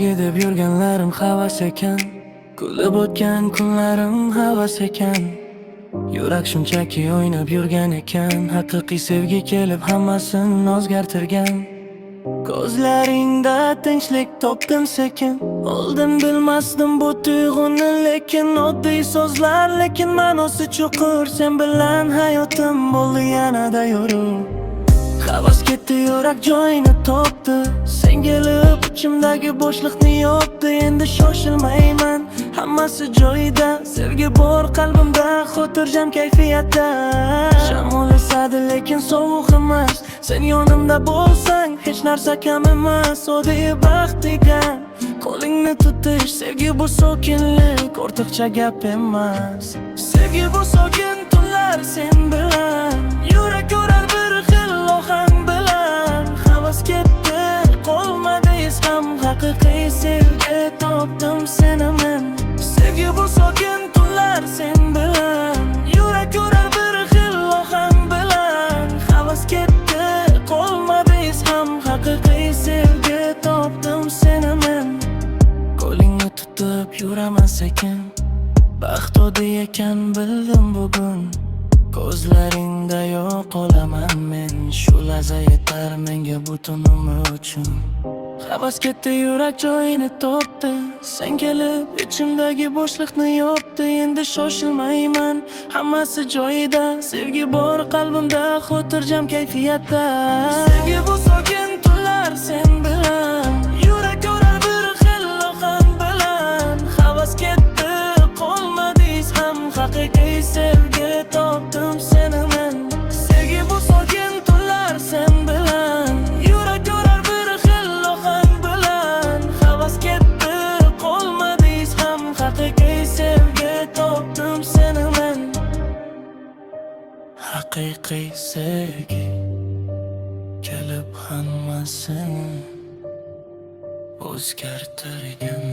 Sevgi deb yurganlarim havas ekan, kulib o'tgan kunlarim havas ekan. Yurak shunchaki o'ynab yurgan ekan, haqiqiy sevgi kelib hammasini o'zgartirgan. Ko'zlaringda tinchlik topdim sekin, oldin bilmasdim bu tuyg'uni, lekin oddiy so'zlar lekin ma'nosi chuqur. Sen bilan hayotim bo'ldi yanada yorug'. Havas ketdi, yurak joyini topdi, sen kelib ichimdagi bo'shliqni yopdi. Endi shoshilmayman, hammasi joyida, sevgi bor qalbimda, xotirjam kayfiyatda. Shamol esadi lekin sovuq emas, sen yonimda bo'lsang hech narsa kam emas. Oddiy baxt degan qo'lingni tutish, sevgi bu sokinlik, ortiqcha gap emas. Sevgi bu sokin tunlar sen bilan, yurak urar bir xil ohang bilan. Havas ketdi, qolmadi iz ham, haqiqiy sevgi topdim seni men. Sevgi bu sokin tunlar sen bilan, yurak urar bir xil ohang bilan. Havas ketdi, qolmadi iz ham, haqiqiy sevgi topdim seni men. Qo'lingni tutib yuraman sekin, baxt oddiy ekan bildim bugun. Ko'zlaringda yo'q olaman men, shu lahza yetar menga butun umr uchun. Havas ketdi, yurak joyini topdi, sen kelib ichimdagi bo'shliqni yopdi. Endi shoshilmayman, hammasi joyida, sevgi bor qalbimda, xotirjam kayfiyatda. Sevgi bu sokin tunlar sen bilan, yurak urar bir xil ohang bilan. Havas ketdi, qolmadi iz ham, haqiqiy sevgi topdim seni men. Sevgi bu sokin tunlar sen bilan, yurak urar bir xil ohang bilan. Havas ketdi, qolmadi iz ham, haqiqiy sevgi topdim seni men. Haqiqiy sevgi kelib hammasini o'zgartirgan.